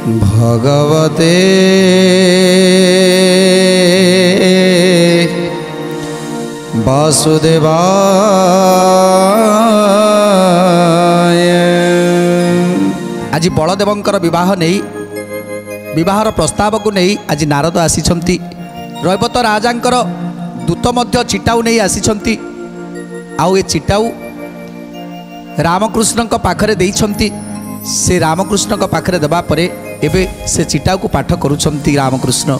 भगवते वासुदेवाय। आज बलदेवंकर विवाह नहीं विवाहर प्रस्ताव को नहीं आज नारद आसी रैवत राजांकर दूत मध्य चिटाऊ नहीं आसी आउ ए चिटाऊ रामकृष्ण पाखरे देइछंती। से रामकृष्ण पाखरे देबा परे एबे से चिटाऊ को पाठ करुछंती रामकृष्ण।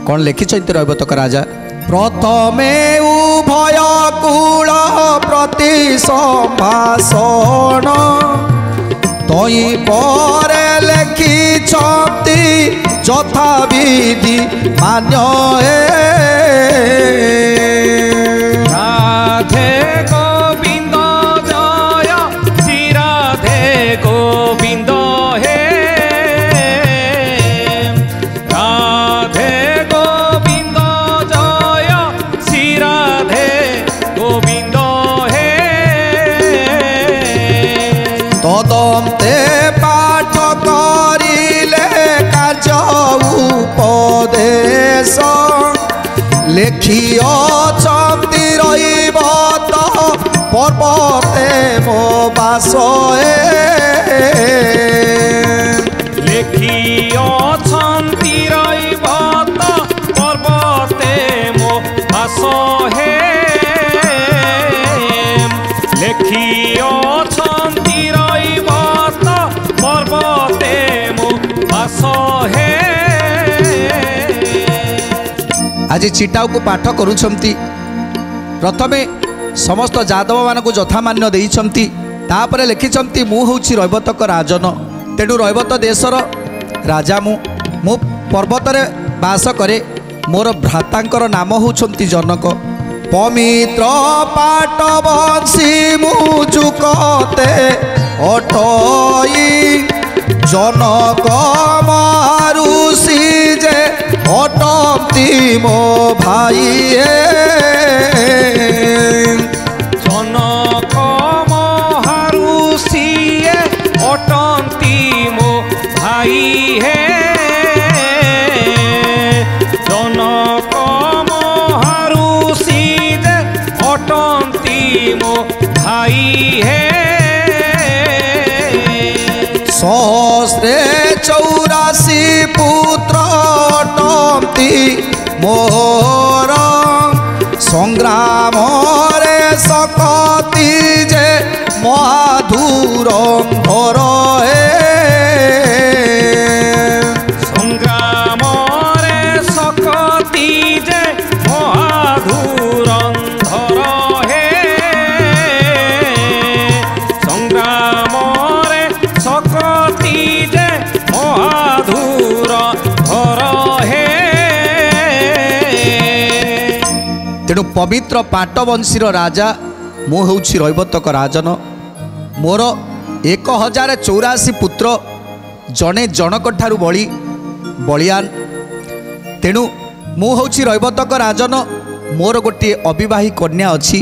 कौन लिखिछंती रैवतक राजा? प्रथमे उभय कूल प्रति संभाषण तई परे लिखिछंती यथा विधि मान्य। राधे गोविंद जय श्री राधे गोविंद हे। राधे गोविंद जय श्री राधे गोविंद हे। तदन्ते पाठ करिले कार्य उपदेश लिखिअछंती रैवत पर्वते मो बास। लिखिअछंती रैवत पर्वते मो बास हे। लिखिअछंती रैवत पर्वते मो बास हे। आज चिटाऊ को पाठ करुछंती। प्रथमे समस्त यादव मानक यथामान्य देइछंती। तापरे लिखिछंती मु होउछि रैवतक राजन। तेणु रैवत देशर राजा मु पर्वतरे बास करे। मोर भ्रातांकर नाम होउछंती जनक। पवित्र पाट बंशी मुजुकते अटई जनक मारुषि जे अटंती मो भाई। जनक महारुषि अटंती मो भाई हे। जनक महारुषि जे अटंती मो भाई हे। सहस्रे 84 पुत्र अटंती मोर संग्राम रे सकती जे महाधुरंधर हे। संग्राम रे सकती जे महाधुरंधर हे। संग्राम रे सकती जे महाधुरंधर हे। तेणु पवित्र पाटवंशीर राजा मु होउछि रैवतक राजन। मोर 1084 पुत्र जने जनक ठारू बळी बलियान। तेणु मु होउछि रैवतक राजन। मोर गोटे अविवाही कन्या अछि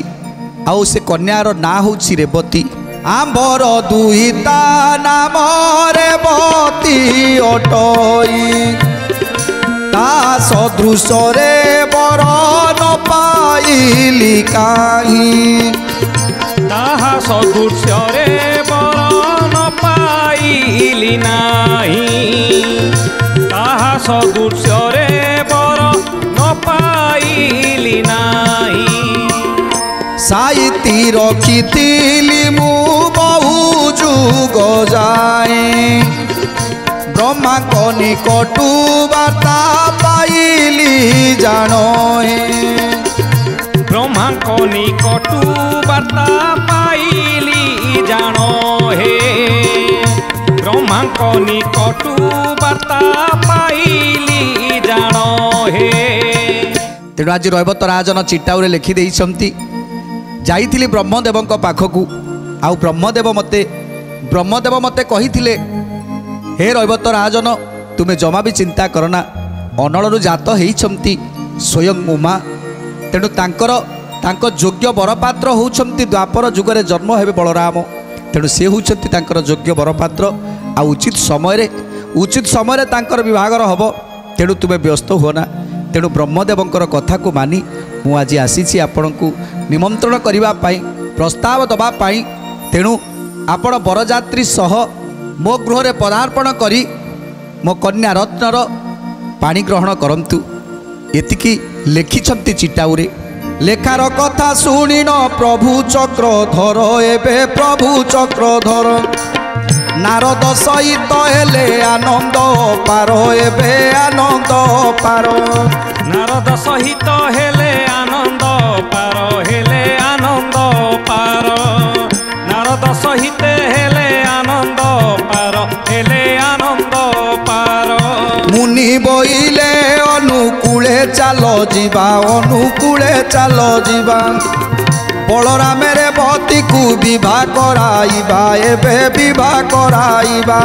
आउ से कन्यार ना होउछि रेवती। आंबर दुईता नाम रेवती अटई ता सदृश रे बर न पाइली काहि। ताहा सदृश रे बर न पाइली नाही। ताहा सदृश रे बर न पाइली नाही। साइती रखिथिली मु बहु जुग जाए ब्रह्मा निकटु वार्ता पाइली जानो हे। ब्रह्मा निकटु वार्ता पाइली जानो हे। ब्रह्मा निकटु वार्ता पाइली जानो हे। तेणु आज रैवत राजन चिटाऊ रे लिखि देइछंती। जाइथिली ब्रह्मदेव पाखकू आउ ब्रह्मदेव मते कहिथिले हे रैवत राजन तुमे जमा भी चिंता करना अनलू जात होती स्वयं उमा। तेणु तांको योग्य बरपात्र होउछंती द्वापर जुगरे जन्म हेबे बलराम। तेणु से होउछंती तांकर योग्य बरपात्र आ उचित समय उचित समय तांकर विभागर हम तेणु तुम्हें व्यस्त हुआ तेणु ब्रह्मदेवंकर कथा को मानी मु आज आसी आपण को निमंत्रण करने प्रस्ताव दवापाई तेणु आपण बरजात्री सह मो गृह पदार्पण करी मो कन्या रत्नर पाणी ग्रहण करंतु एतिकी लेखिछंती चिटाउरे लेखार कथा शुणी न प्रभु चक्रधर एबे प्रभु चक्रधर नारद सहित हेले आनंद पार एबे आनंद पार नारद सहित हेले आनंद पार हेले आनंद पार नारद सहित हेले आनंद पार हेले आनंद पार मुनि बोइले अनुकूले चल जीवा अनुकूले चल जीवा बलराम रेवती को विवाह कराइबा एबे विवाह कराइबा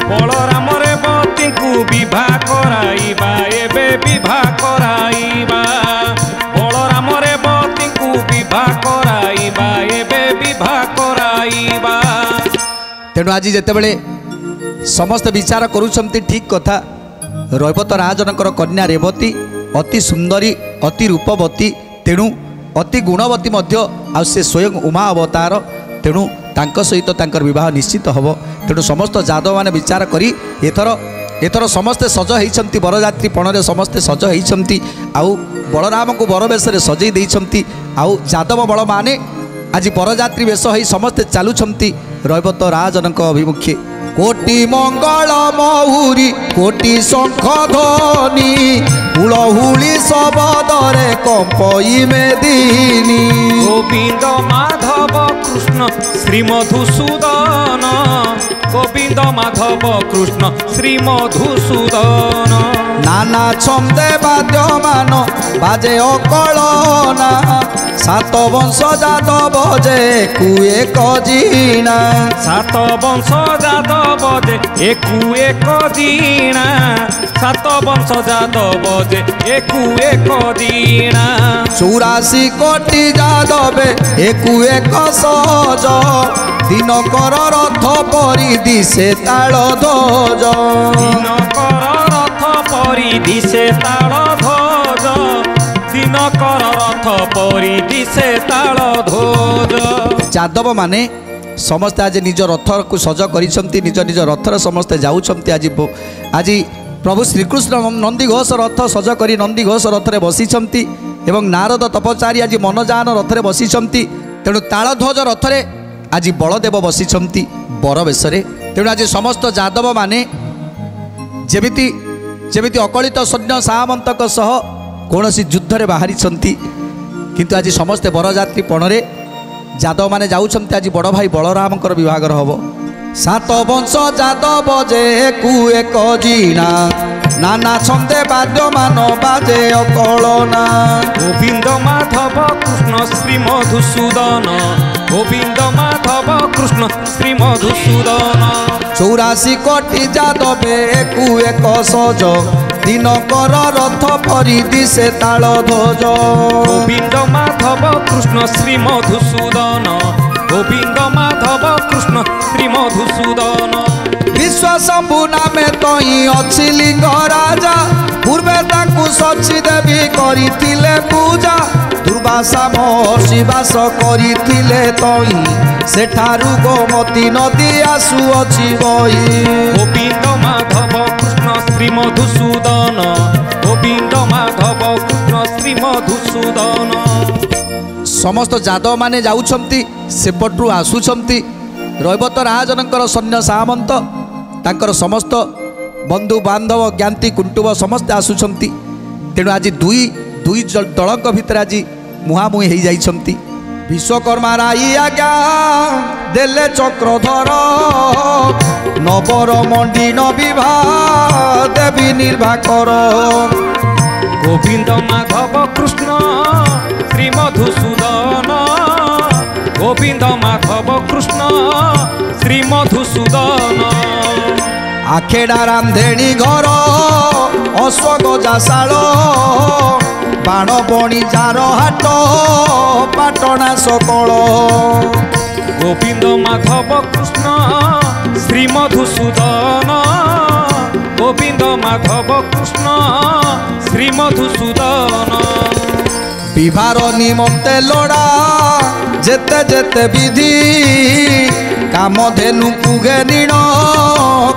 बलराम रेवती को विवाह कराइबा एबे विवाह कराइबा बलराम रेवती को विवाह कराइबा एबे विवाह कराइबा। तेणु आज जेतेबेले समस्त विचार करूछंती ठीक कथा रैवत राजनकर कन्या रेवती अति सुंदरी अति रूपवती तेणु अति गुणवती मध्य आ से स्वयं उमा अवतार तेणु तांक सहित तांकर विवाह निश्चित हम तेणु समस्त जादव माने विचार करी एथर समस्ते सज होती बरजात्री पणरे समस्ते सज होती आउ बलराम को बर बेश सजई देइछंती आउ जादव बल माने आज बरजात्री बेश हो समस्ते चलुछंती रैवत राजनक अभिमुखे कोटि मंगल महुरी कोटि शंख ध्वनि हुलहुली शबदरे कंपई मेदिनी गोविंद माधव कृष्ण श्री मधुसूदन गोविंद माधव कृष्ण श्री मधुसूदन नाना छंदे वाद्यमान बाजे अकलना सात वंश जादव जे कुए कजीना सात वंश जादव जे एकु एक दीणा सात वंश जादव जे एकु एक दीणा 84 कोटि जादवे एकु एक सहज दिनकर रथ परि दिशे ताल ध्वज दिनकर रथ परि दिशे ताल ध्वज दिनकर रथ परि दिशे ताल ध्वज। जादव माने समस्ते आज निज रथ को सज करिसंती निज निज रथर समस्ते जाउछंती आज प्रभु श्रीकृष्ण नंदी घोष रथ सज करी नंदी घोष रथरे बसिछंती एवं नारद तपचारी आज मनजान रथरे बसिछंती तेणु तालध्वज रथरे आज बलदेव बसिछंती बर बेशरे तेणु आज समस्त जादव माने जेमिति जेमिति अकलित सैन्य सामंतक सह कौनसी युद्धरे बाहरी किंतु आज समस्ते बरजात्री पणरे जादव माने जाउछंती आज बड़ भाई बलरामकर विभागर हब सात वंश जादव जे एकु एक जीना नाना छंदे वाद्यमान बाजे अकलना गोविंद माधव कृष्ण श्री मधुसूदन गोविंद माधव कृष्ण श्री मधुसूदन 84 कोटि जादवे एकु एक सज दिनकर रथ परि दिशे ताल ध्वज गोविंद माधव कृष्ण श्री मधुसूदन गोविंद माधव कृष्ण श्री मधुसूदन विश्वशंभु नामे तई अछि लिंग राजा पूर्वे ताकु सची देवी करिथिले पूजा दुर्वासा महर्षि वास करिथिले तई सेठारु गोमती नदी आसु अछि बही गोविंद माधव कृष्ण श्री मधुसूदन गोविंद माधव कृष्ण श्री मधुसूदन समस्त जादव माने जाउछंती सेपटरू आसुछंती रैवत राजनकर सैन्य सामंत तांकर समस्त बंधु बांधव ज्ञाति कुंटुब समस्ते आसुछंती तेणु आज दुई दलक भितर आज मुहामुही हो जाइछंती विश्वकर्मा राई आज्ञा देले चक्रधर नबर मंडी न विवाह देवी निर्भाकर गोविंद माधव कृष्ण श्री मधुसूदन गोविंद माधव कृष्ण श्री मधुसूदन आखेड़ा रांधेणी घर अश्वगजाशाल बाण बणी जार हाट पाटना सकल गोविंद माधव कृष्ण श्री मधुसूदन ଗୋବିନ୍ଦ ମାଧବ କୃଷ୍ଣ ଶ୍ରୀ ମଧୁସୂଦନ। ବିଭାର ନିମନ୍ତେ ଲୋଡ଼ା ଯେତେ ଯେତେ ବିଧି କାମଧେନୁକୁ ଘେନିଣ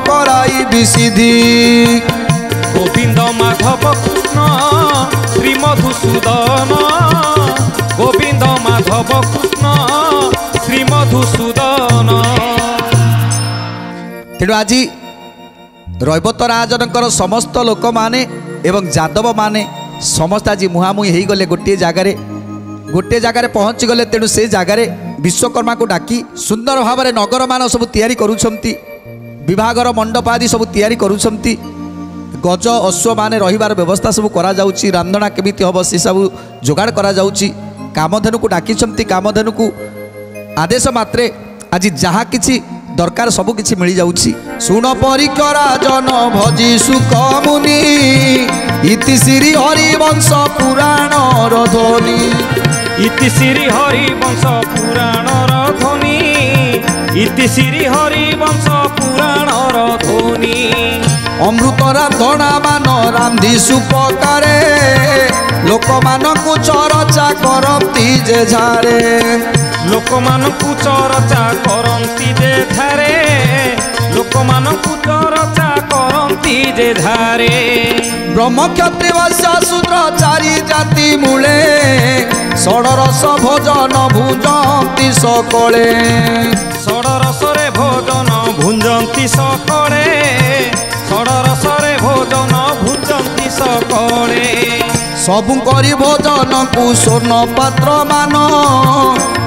କରାଇବି ସିଧି। ଗୋବିନ୍ଦ ମାଧବ କୃଷ୍ଣ ଶ୍ରୀ ମଧୁସୂଦନ। ଗୋବିନ୍ଦ ମାଧବ କୃଷ୍ଣ ଶ୍ରୀ ମଧୁସୂଦନ। ତେଣୁ ଆଜି ରୈବତ ରାଜନଙ୍କର ସମସ୍ତ ଲୋକମାନେ ଏବଂ ଯାଦବ ମାନେ ସମସ୍ତେ ଆଜି ମୁହାଁମୁହିଁ ହେଇଗଲେ ଗୋଟିଏ ଜାଗାରେ ପହଞ୍ଚିଗଲେ। ତେଣୁ ସେ ଜାଗାରେ ବିଶ୍ୱକର୍ମାକୁ ଡାକି ସୁନ୍ଦର ଭାବରେ ନଗରମାନ ସବୁ ତିଆରି କରୁଛନ୍ତି, ବିଭାଘର ମଣ୍ଡପ ଆଦି ସବୁ ତିଆରି କରୁଛନ୍ତି, ଗଜ ଅଶ୍ୱମାନେ ରହିବାର ବ୍ୟବସ୍ଥା ସବୁ କରାଯାଉଛି, ରାନ୍ଧଣା କେମିତି ହେବ ସେ ସବୁ ଯୋଗାଡ଼ କରାଯାଉଛି। କାମଧେନୁକୁ ଡାକିଛନ୍ତି, କାମଧେନୁକୁ ଆଦେଶ ମାତ୍ରେ ଆଜି ଯାହା କିଛି ଦରକାର ସବୁ କିଛି ମିଳିଯାଉଛି। ଶୁଣ ପରିକରା ଜନ ଭଜି ସୁଖ ମୁନି ଇତି ଶ୍ରୀ ହରିବଂଶ ପୁରାଣର ଧ୍ୱନି। ଇତି ଶ୍ରୀ ହରିବଂଶ ପୁରାଣର ଧ୍ୱନି। ଇତି ଶ୍ରୀ ହରିବଂଶ ପୁରାଣର ଧ୍ୱନି। ଅମୃତ ରାନ୍ଧଣା ମାନ ରାନ୍ଧି ସୁପକାରେ ଲୋକମାନଙ୍କୁ ଚରଚା କରନ୍ତି ଯେ ଝାରେ। ଲୋକମାନଙ୍କୁ ଚରଚା କରନ୍ତି ଯେ ଧାରେ। ଲୋକମାନଙ୍କୁ ଚରଚା କରନ୍ତି ଯେ ଧାରେ। ବ୍ରହ୍ମ କ୍ଷତ୍ରି ବୈଶ୍ୟ ଶୂଦ୍ର ଚାରି ଜାତି ମୂଳେ ଷଡ଼ରସ ଭୋଜନ ଭୁଞ୍ଜନ୍ତି ସକଳେ। ଷଡ଼ରସରେ ଭୋଜନ ଭୁଞ୍ଜନ୍ତି ସକଳେ। ଷଡ଼ରସରେ ଭୋଜନ ଭୁଞ୍ଜନ୍ତି ସକଳେ। ସବୁ କରି ଭୋଜନକୁ ସ୍ୱର୍ଣ୍ଣ ପାତ୍ର ମାନ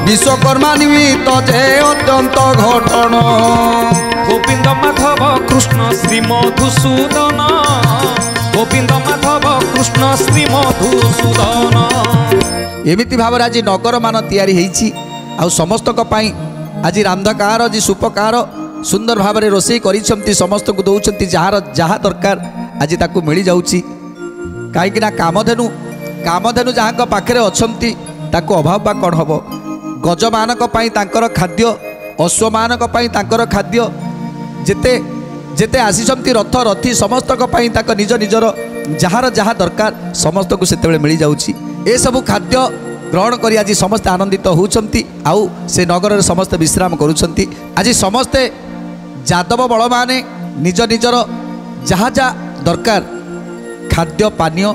ବିଶ୍ୱକର୍ମା ନିମିତ୍ତ ଯେ ଅତ୍ୟନ୍ତ ଘଟଣ। ଗୋବିନ୍ଦ ମାଧବ କୃଷ୍ଣ ଶ୍ରୀ ମଧୁସୂଦନ। ଗୋବିନ୍ଦ ମାଧବ କୃଷ୍ଣ ଶ୍ରୀ ମଧୁସୂଦନ। ଏମିତି ଭାବରେ ଆଜି ନଗରମାନ ତିଆରି ହେଇଛି। ଆଉ ସମସ୍ତଙ୍କ ପାଇଁ ଆଜି ରାନ୍ଧକାର ଆଜି ସୁପକାର ସୁନ୍ଦର ଭାବରେ ରୋଷେଇ କରିଛନ୍ତି, ସମସ୍ତଙ୍କୁ ଦେଉଛନ୍ତି, ଯାହାର ଯାହା ଦରକାର ଆଜି ତାକୁ ମିଳିଯାଉଛି। କାହିଁକିନା କାମଧେନୁ ଯାହାଙ୍କ ପାଖରେ ଅଛନ୍ତି ତାକୁ ଅଭାବ ବା କ'ଣ ହେବ। ଗଜମାନଙ୍କ ପାଇଁ ତାଙ୍କର ଖାଦ୍ୟ, ଅଶ୍ୱମାନଙ୍କ ପାଇଁ ତାଙ୍କର ଖାଦ୍ୟ, ଯେତେ ଯେତେ ଆସିଛନ୍ତି ରଥ ରଥୀ ସମସ୍ତଙ୍କ ପାଇଁ ତାଙ୍କ ନିଜ ନିଜର ଯାହାର ଯାହା ଦରକାର ସମସ୍ତଙ୍କୁ ସେତେବେଳେ ମିଳିଯାଉଛି। ଏସବୁ ଖାଦ୍ୟ ଗ୍ରହଣ କରି ଆଜି ସମସ୍ତେ ଆନନ୍ଦିତ ହେଉଛନ୍ତି। ଆଉ ସେ ନଗରରେ ସମସ୍ତେ ବିଶ୍ରାମ କରୁଛନ୍ତି। ଆଜି ସମସ୍ତେ ଯାଦବ ବଳମାନେ ନିଜ ନିଜର ଯାହା ଯାହା ଦରକାର ଖାଦ୍ୟ ପାନୀୟ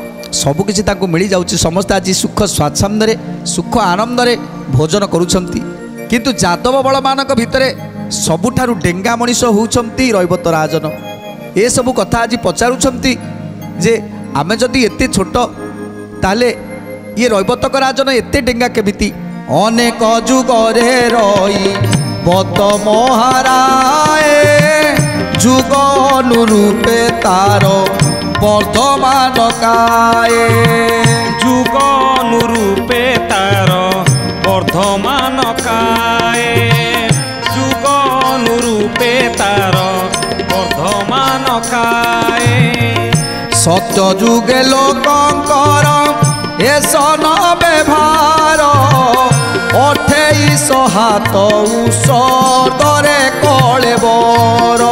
ସବୁକିଛି ତାଙ୍କୁ ମିଳିଯାଉଛି। ସମସ୍ତେ ଆଜି ସୁଖ ସ୍ୱାଚ୍ଛନ୍ଦ୍ୟରେ ସୁଖ ଆନନ୍ଦରେ ଭୋଜନ କରୁଛନ୍ତି। କିନ୍ତୁ ଯାଦବ ବଳମାନଙ୍କ ଭିତରେ ସବୁଠାରୁ ଡେଙ୍ଗା ମଣିଷ ହେଉଛନ୍ତି ରୈବତ ରାଜନ। ଏସବୁ କଥା ଆଜି ପଚାରୁଛନ୍ତି ଯେ ଆମେ ଯଦି ଏତେ ଛୋଟ ତାହେଲେ ଇଏ ରୈବତକ ରାଜନ ଏତେ ଡେଙ୍ଗା କେମିତି? ଅନେକ ଯୁଗରେ ରହି ବତ ମହାରାଏ ଯୁଗ ଅନୁରୂପେ ତାର ବର୍ଦ୍ଧମାନ କାଏ। ଯୁଗ ଅନୁରୂପେ ତାର ବର୍ଦ୍ଧମାନ କାଏ। ଯୁଗ ଅନୁରୂପେ ତାର ବର୍ଦ୍ଧମାନ କାଏ। ସତ୍ୟ ଯୁগে ଲୋକଙ୍କର ଏସନ ବ୍ୟବହାର 28 ହାତ ଉଷଦରେ କଳେବର।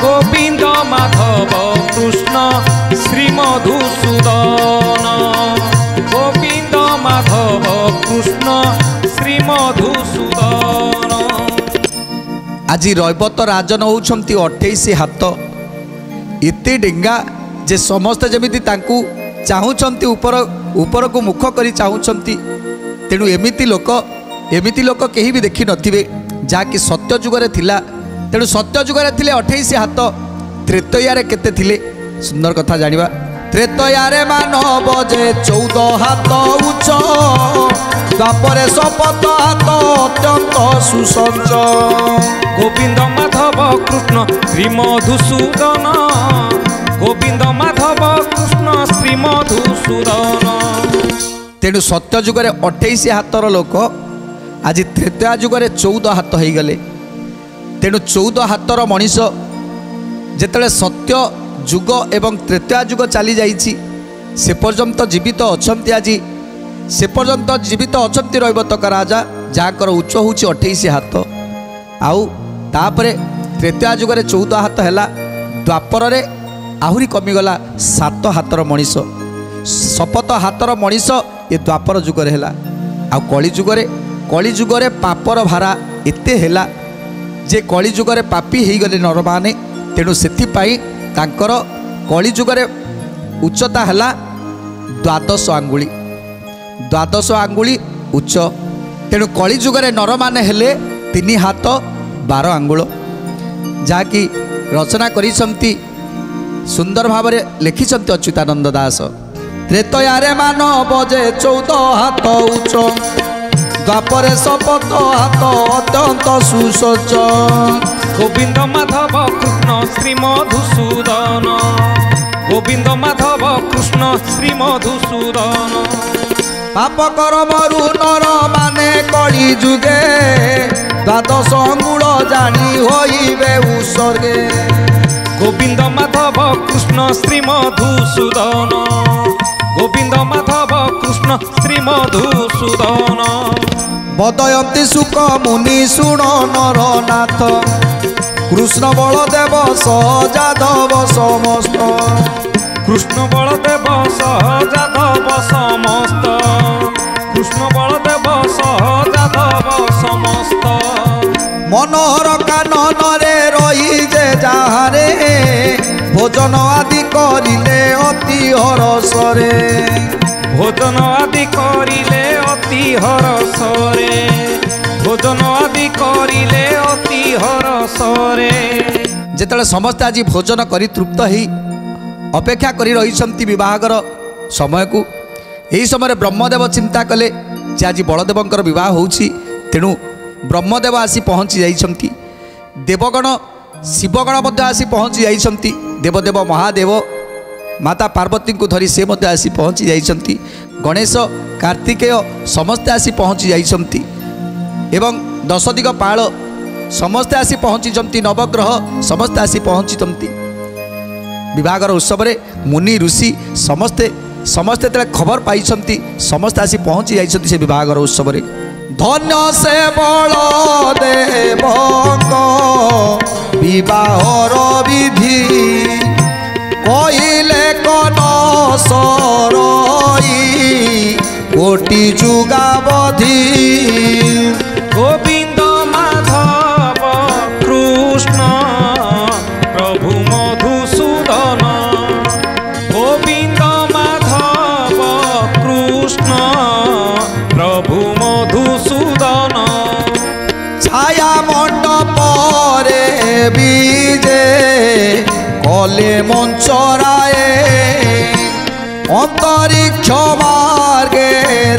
ଗୋବିନ୍ଦ ମାଧବ କୃଷ୍ଣ ଶ୍ରୀ ମଧୁସୂଦନ। ଗୋବିନ୍ଦ ମାଧବ କୃଷ୍ଣ ଶ୍ରୀ ମଧୁସୂଦନ। ଆଜି ରୈବତ ରାଜନ ହେଉଛନ୍ତି 28 ହାତ ଏତେ ଡେଙ୍ଗା ଯେ ସମସ୍ତେ ଯେମିତି ତାଙ୍କୁ ଚାହୁଁଛନ୍ତି ଉପରକୁ ମୁଖ କରି ଚାହୁଁଛନ୍ତି। ତେଣୁ ଏମିତି ଲୋକ କେହି ବି ଦେଖିନଥିବେ ଯାହାକି ସତ୍ୟ ଯୁଗରେ ଥିଲା। ତେଣୁ ସତ୍ୟ ଯୁଗରେ ଥିଲେ 28 ହାତ। ତ୍ରେତୟାରେ କେତେ ଥିଲେ ସୁନ୍ଦର କଥା ଜାଣିବା। ତ୍ରେତୟାରେ ମାନବ ଯେ 14 ହାତ ଉଚ୍ଚ ଦ୍ୱାପରେ ଶପଥ ହାତ ଅତ୍ୟନ୍ତ ସୁସଞ୍ଚ। ଗୋବିନ୍ଦ ମାଧବ କୃଷ୍ଣ ଶ୍ରୀ ମଧୁସୂଦନ। ଗୋବିନ୍ଦ ମାଧବ କୃଷ୍ଣ ଶ୍ରୀ ମଧୁସୂଦନ। ତେଣୁ ସତ୍ୟ ଯୁଗରେ 28 ହାତର ଲୋକ ଆଜି ତ୍ରେତୟା ଯୁଗରେ 14 ହାତ ହେଇଗଲେ। ତେଣୁ 14 ହାତର ମଣିଷ ଯେତେବେଳେ ସତ୍ୟ ଯୁଗ ଏବଂ ତ୍ରେତୟା ଯୁଗ ଚାଲି ଯାଇଛି ସେ ପର୍ଯ୍ୟନ୍ତ ଜୀବିତ ଅଛନ୍ତି। ଆଜି ସେ ପର୍ଯ୍ୟନ୍ତ ଜୀବିତ ଅଛନ୍ତି ରୈବତକ ରାଜା ଯାହାଙ୍କର ଉଚ୍ଚ ହେଉଛି 28 ହାତ। ଆଉ ତାପରେ ତ୍ରେତୟା ଯୁଗରେ 14 ହାତ ହେଲା। ଦ୍ୱାପରରେ ଆହୁରି କମିଗଲା 7 ହାତର ମଣିଷ। ଶପଥ ହାତର ମଣିଷ ଏ ଦ୍ୱାପର ଯୁଗରେ ହେଲା। ଆଉ କଳିଯୁଗରେ ପାପର ଭାରା ଏତେ ହେଲା ଯେ କଳିଯୁଗରେ ପାପୀ ହେଇଗଲେ ନରମାନେ। ତେଣୁ ସେଥିପାଇଁ ତାଙ୍କର କଳିଯୁଗରେ ଉଚ୍ଚତା ହେଲା 12 ଆଙ୍ଗୁଳି, 12 ଆଙ୍ଗୁଳି ଉଚ୍ଚ। ତେଣୁ କଳିଯୁଗରେ ନରମାନେ ହେଲେ 3 ହାତ 12 ଆଙ୍ଗୁଳ, ଯାହାକି ରଚନା କରିଛନ୍ତି ସୁନ୍ଦର ଭାବରେ ଲେଖିଛନ୍ତି ଅଚ୍ୟୁତାନନ୍ଦ ଦାସ। ତ୍ରେତୟାରେ ମାନବ ଯେ 14 ହାତ ଉଚ୍ଚ, ଦ୍ୱାପରେ ଶପଥ ହାତ ଅତ୍ୟନ୍ତ ସୁସଜ୍ଜ। ଗୋବିନ୍ଦ ମାଧବ କୃଷ୍ଣ ଶ୍ରୀ ମଧୁସୂଦନ, ଗୋବିନ୍ଦ ମାଧବ କୃଷ୍ଣ ଶ୍ରୀ ମଧୁସୂଦନ। ପାପ କର୍ମରୁ ନର ମାନେ କଳି ଯୁଗେ, 12 ଆଙ୍ଗୁଳ ଜାଣି ହୋଇବେ ଉତ୍ସର୍ଗେ। ଗୋବିନ୍ଦ ମାଧବ କୃଷ୍ଣ ଶ୍ରୀ ମଧୁସୂଦନ, ଗୋବିନ୍ଦ ମାଧବ କୃଷ୍ଣ ଶ୍ରୀ ମଧୁସୂଦନ। ବଦୟନ୍ତୀ ସୁକ ମୁନି ଶୁଣ ନରନାଥ, କୃଷ୍ଣ ବଳଦେବ ସହଯାଦବ ସମସ୍ତ। କୃଷ୍ଣ ବଳଦେବ ସହଯାଦବ ସମସ୍ତ, କୃଷ୍ଣ ବଳଦେବ ସହଯାଦବ ସମସ୍ତ। ମନୋହର କାନନରେ ରହି ଯେ ଯାହାରେ, ଭୋଜନ ଆଦି କରିଲେ ଅତି ହରସରେ। ଭୋଜନ ଆଦି କରିଲେ ଅତି ହରସରେ, ଭୋଜନ ଆଦି କରିଲେ ଅତି ହରସରେ। ଯେତେବେଳେ ସମସ୍ତେ ଆଜି ଭୋଜନ କରି ତୃପ୍ତ ହେଇ ଅପେକ୍ଷା କରି ରହିଛନ୍ତି ବିବାହର ସମୟକୁ, ଏହି ସମୟରେ ବ୍ରହ୍ମଦେବ ଚିନ୍ତା କଲେ ଯେ ଆଜି ବଳଦେବଙ୍କର ବିବାହ ହେଉଛି। ତେଣୁ ବ୍ରହ୍ମଦେବ ଆସି ପହଞ୍ଚି ଯାଇଛନ୍ତି, ଦେବଗଣ ଶିବଗଣ ମଧ୍ୟ ଆସି ପହଞ୍ଚି ଯାଇଛନ୍ତି। ଦେବଦେବ ମହାଦେବ ମାତା ପାର୍ବତୀଙ୍କୁ ଧରି ସେ ମଧ୍ୟ ଆସି ପହଞ୍ଚି ଯାଇଛନ୍ତି। ଗଣେଶ କାର୍ତ୍ତିକେୟ ସମସ୍ତେ ଆସି ପହଞ୍ଚି ଯାଇଛନ୍ତି ଏବଂ 10 ଦିଗ ପାଳ ସମସ୍ତେ ଆସି ପହଞ୍ଚିଛନ୍ତି, ନବଗ୍ରହ ସମସ୍ତେ ଆସି ପହଞ୍ଚିଛନ୍ତି। ବିବାହର ଉତ୍ସବରେ ମୁନି ଋଷି ସମସ୍ତେ ଯେତେବେଳେ ଖବର ପାଇଛନ୍ତି, ସମସ୍ତେ ଆସି ପହଞ୍ଚି ଯାଇଛନ୍ତି ସେ ବିବାହର ଉତ୍ସବରେ। ଧନ୍ୟ ସେ ବଳଦେବଙ୍କ ବିବାହର ବିଧି, କହିଲେ କନ ସରଇ କୋଟି ଯୁଗାବଧି। ଗୋବିନ୍ଦ ମାଧବ କୃଷ୍ଣ ପ୍ରଭୁ ମଧୁସୂଦନ, ଗୋବିନ୍ଦ ମାଧବ କୃଷ୍ଣ ପ୍ରଭୁ ମଧୁସୂଦନ। ছায়া মণ্ডপরে বিজে কলে মঞ্চরায়ে, অন্তরিক্ষ মার্গে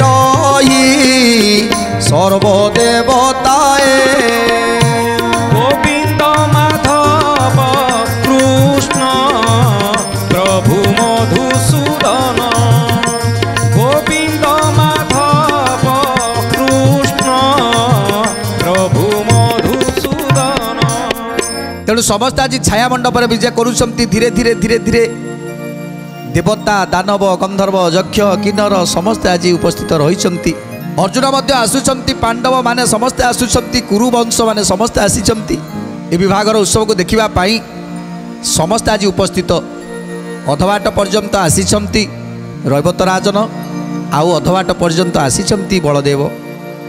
রহি সর্বদেবতায়ে। গোবিন্দ মাধব কৃষ্ণ প্রভু মধুসূদন, গোবিন্দ মাধব কৃষ্ণ প্রভু মধুসূদন। তেণু সমস্ত আজ ছায়া মণ্ডপরে বিজে করুଛନ୍ତି। ধীরে ধীরে ধীরে ধীরে দেবতা দানব গন্ধর্ব যক্ষ কিন্নর সমস্তে আজ উপস্থিত রয়েছেন। অর্জুন মধ্যে আসুଛନ୍ତି, পাণ্ডব মানে সমস্তে আসুଛନ୍ତି, কুরু বংশ মানে সমস্তে আসিଛନ୍ତି। এ বিভাগর উৎসবকে দেখা পাই সমস্তে আজ উপস্থিত। অধবাট পর্যন্ত আসিଛନ୍ତି রৈবত রাজন, আউ অধবাট পর্যন্ত আসিଛନ୍ତି বলদেব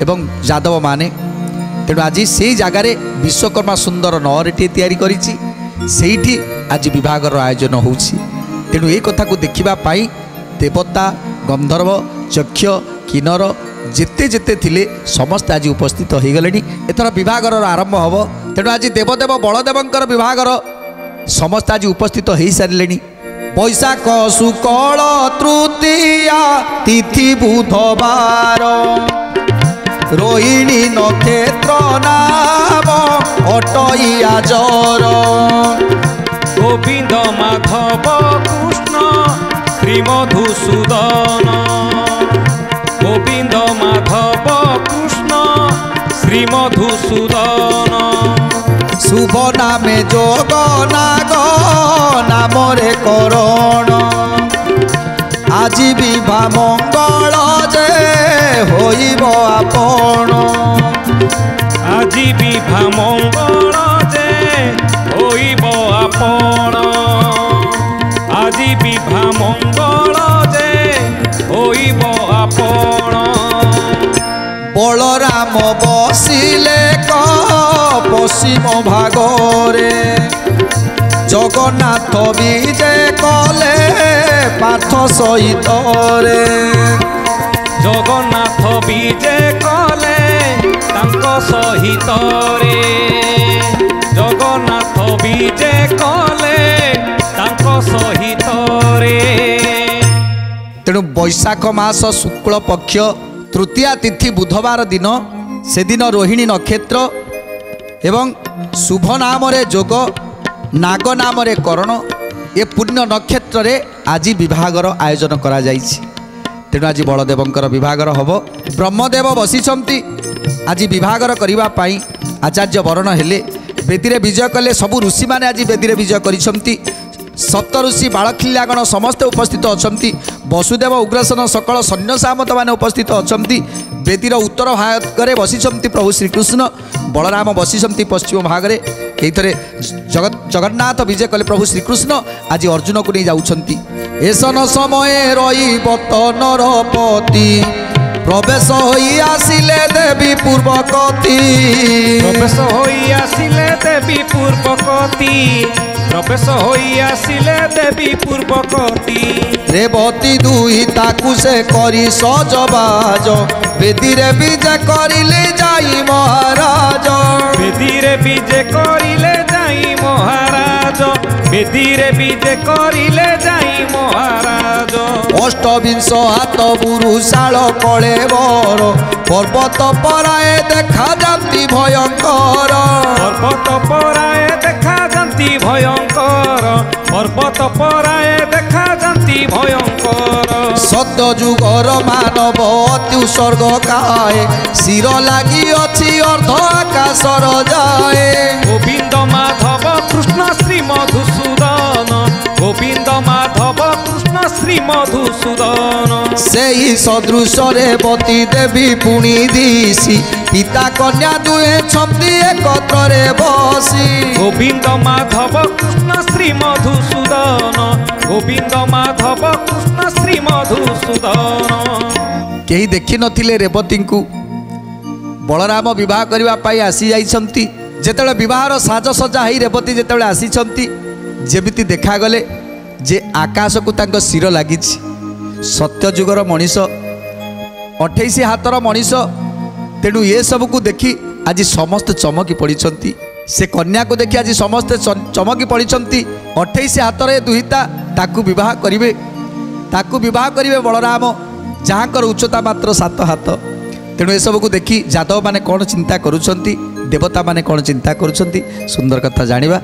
এবং যাদব মানে। তেণু আজ সেই জায়গায় বিশ্বকর্মা সুন্দর নরটিଏ তৈরি করেছি, সেইটি আজ বিভাগর আয়োজন হচ্ছে। তেণু এই কথা দেখা পাই দেবতা গন্ধর্ব যক্ষ কিন্নর যেতে যেতে থিলে সমস্তে আজ উপস্থিত হয়ে গলে। এথর বিভাগর আরম্ভ হব। তেণু আজ দেবদেব বলদেবঙ্কর বিভাগর সমস্তে আজ উপস্থিত হয়ে সারে। বৈশাখ শুক্ল তৃতীয়া তিথি বুধবার, রোহিণী নক্ষত্র নাম অটইয়া জর। গোবিন্দ মাধব কৃষ্ণ শ্রী মধুসূদন, গোবিন্দ মাধব কৃষ্ণ শ্রী মধুসূদন। শুভ নামে যোগ নাগ নামরে করণ, আজি বিভা মঙ্গল যে হইব আপন। আজি বিভা মঙ্গল যে হইব আপন। বলরাম বসিলে পশ্চিম ভাগরে জগন্নাথ বিজে কলে পার্থ সহিতরে জগন্নাথ বিজে কলে তাঙ্ক সহিতরে জগন্নাথ বিজে কলে তাঙ্ক সহিতরে। তেଣୁ ବୈଶାଖ ମାସ ଶୁକ୍ଳ ପକ୍ଷ ତୃତୀୟା ତିଥି ବୁଧବାର ଦିନ ସେଦିନ ରୋହିଣୀ ନକ୍ଷତ୍ର ଏବଂ ଶୁଭ ନାମରେ ଯୋଗ ନାଗ ନାମରେ କରଣ ଏ ପୂର୍ଣ୍ଣ ନକ୍ଷତ୍ରରେ ଆଜି ବିଭାଘର ଆୟୋଜନ କରାଯାଇଛି। ତେଣୁ ଆଜି ବଳଦେବଙ୍କର ବିଭାଘର ହେବ। ବ୍ରହ୍ମଦେବ ବସିଛନ୍ତି ଆଜି ବିଭାଘର କରିବା ପାଇଁ ଆଚାର୍ଯ୍ୟ ବରଣ ହେଲେ ବେଦୀରେ ବିଜୟ କଲେ। ସବୁ ଋଷିମାନେ ଆଜି ବେଦୀରେ ବିଜୟ କରିଛନ୍ତି। ସପ୍ତ ଋଷି ବାଳଖିଲ୍ୟାଗଣ ସମସ୍ତେ ଉପସ୍ଥିତ ଅଛନ୍ତି। ବସୁଦେବ ଉଗ୍ରସେନ ସକଳ ସୈନ୍ୟ ସାମନ୍ତ ମାନେ ଉପସ୍ଥିତ ଅଛନ୍ତି। ବେଦୀର ଉତ୍ତର ଭାଗରେ ବସିଛନ୍ତି ପ୍ରଭୁ ଶ୍ରୀକୃଷ୍ଣ, ବଳରାମ ବସିଛନ୍ତି ପଶ୍ଚିମ ଭାଗରେ। ଏଇଥିରେ ଜଗନ୍ନାଥ ବିଜେ କଲେ ପ୍ରଭୁ ଶ୍ରୀକୃଷ୍ଣ ଆଜି ଅର୍ଜୁନକୁ ନେଇ ଯାଉଛନ୍ତି। ଏସନ ସମୟେ ରହିବ ନରପତି ପ୍ରବେଶ ହୋଇ ଆସିଲେ ଦେବୀ ପୂର୍ବକତି ପ୍ରବେଶ ହୋଇ ଆସିଲେ ଦେବୀ ପୂର୍ବକତି ପ୍ରବେଶ ହୋଇ ଆସିଲେ ଦେବୀ ପୂର୍ବକତି ରେବତୀ ଦୁଇ ତାକୁ ସେ କରି ସଜବାଜ ବେଦୀରେ ବିଜେ କରିଲେ ଯାଇ ମହାରାଜ ବେଦୀରେ ବିଜେ କରିଲେ ଯାଇ ମହାରାଜ ବେଦୀରେ ବିଜେ କରିଲେ ଯାଇ ମହାରାଜ ଅଷ୍ଟବିଂଶ ହାତ ବୁରୁଶାଳ କଳେବର ପର୍ବତ ପରାଏ ଦେଖାଯାନ୍ତି ଭୟଙ୍କର ପର୍ବତ ପରାଏ ଦେଖାଯାନ୍ତି ଭୟଙ୍କର ପର୍ବତ ପରାଏ ଦେଖାଯାନ୍ତି ଭୟଙ୍କର ସତ୍ୟ ଯୁଗର ମାନବ ଅତି ଉତ୍ସର୍ଗ କାଏ ଶିର ଲାଗି ଅଛି ଅର୍ଦ୍ଧ ଆକାଶର ଯାଏ ଗୋବିନ୍ଦ ମାଧବ କୃଷ୍ଣ ଶ୍ରୀ ମଧୁସୂଦନ ଗୋବିନ୍ଦ ମାଧବ କୃଷ୍ଣ ଶ୍ରୀ ମଧୁସୂଦନ ସେହି ସଦୃଶରେ ବତୀ ଦେବୀ ପୁଣି ଦିଶି ପିତା କନ୍ୟା ଦୁହେଁ ଛନ୍ତି ଏକତ୍ରରେ ବସି ଗୋବିନ୍ଦ ମାଧବ କୃଷ୍ଣ ଶ୍ରୀ ମଧୁସୂଦନ ଗୋବିନ୍ଦ ମାଧବ କୃଷ୍ଣ ଶ୍ରୀ ମଧୁସୂଦନ। କେହି ଦେଖିନଥିଲେ ରେବତୀଙ୍କୁ। ବଳରାମ ବିବାହ କରିବା ପାଇଁ ଆସିଯାଇଛନ୍ତି। ଯେତେବେଳେ ବିବାହର ସାଜସଜା ହେଇ ରେବତୀ ଯେତେବେଳେ ଆସିଛନ୍ତି ଯେମିତି ଦେଖାଗଲେ ଯେ ଆକାଶକୁ ତାଙ୍କ ଶିର ଲାଗିଛି। ସତ୍ୟଯୁଗର ମଣିଷ 28 ହାତର ମଣିଷ। ତେଣୁ ଏସବୁକୁ ଦେଖି ଆଜି ସମସ୍ତେ ଚମକି ପଡ଼ିଛନ୍ତି। ସେ କନ୍ୟାକୁ ଦେଖି ଆଜି ସମସ୍ତେ ଚମକି ପଡ଼ିଛନ୍ତି। 28 ହାତରେ ଦୁହିତା ତାକୁ ବିବାହ କରିବେ। ତାକୁ ବିବାହ କରିବେ ବଳରାମ, ଯାହାଙ୍କର ଉଚ୍ଚତା ମାତ୍ର 7 ହାତ। ତେଣୁ ଏସବୁକୁ ଦେଖି ଯାଦବମାନେ କ'ଣ ଚିନ୍ତା କରୁଛନ୍ତି, ଦେବତାମାନେ କ'ଣ ଚିନ୍ତା କରୁଛନ୍ତି, ସୁନ୍ଦର କଥା ଜାଣିବା।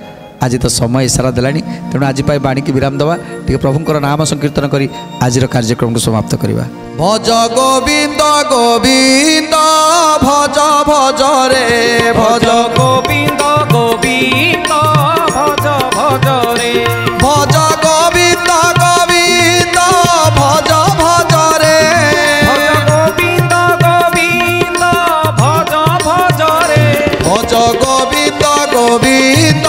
ଆଜି ତ ସମୟ ଇସାରା ଦେଲାଣି। ତେଣୁ ଆଜି ପାଇଁ ବାଣୀକି ବିରାମ ଦେବା। ଟିକେ ପ୍ରଭୁଙ୍କର ନାମ ସଂକୀର୍ତ୍ତନ କରି ଆଜିର କାର୍ଯ୍ୟକ୍ରମକୁ ସମାପ୍ତ କରିବା। ଭଜ ଗୋବିନ୍ଦ ଗୋବିନ୍ଦ ଭଜ ଭଜ ରେ ଭଜ ଗୋବିନ୍ଦ ଗୋବିନ୍ଦ ଭଜ ଭଜ ରେ ଭଜ ଗୋବିନ୍ଦ ଗୋବିନ୍ଦ ଭଜ ଭଜ ରେ ଭଜ ଗୋବିନ୍ଦ ଗୋବିନ୍ଦ ଭଜ ଭଜ ରେ ଭଜ ଗୋବିନ୍ଦ ଗୋବିନ୍ଦ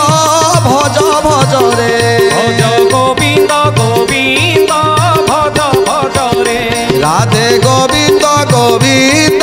ଭଜ ଭଜ ରେ ଭଜ ଗୋବିନ୍ଦ ଗୋବିନ୍ଦ ଭଜ ଭଜ ରେ ରାଧେ ଗୋବିନ୍ଦ ଗୋବିନ୍ଦ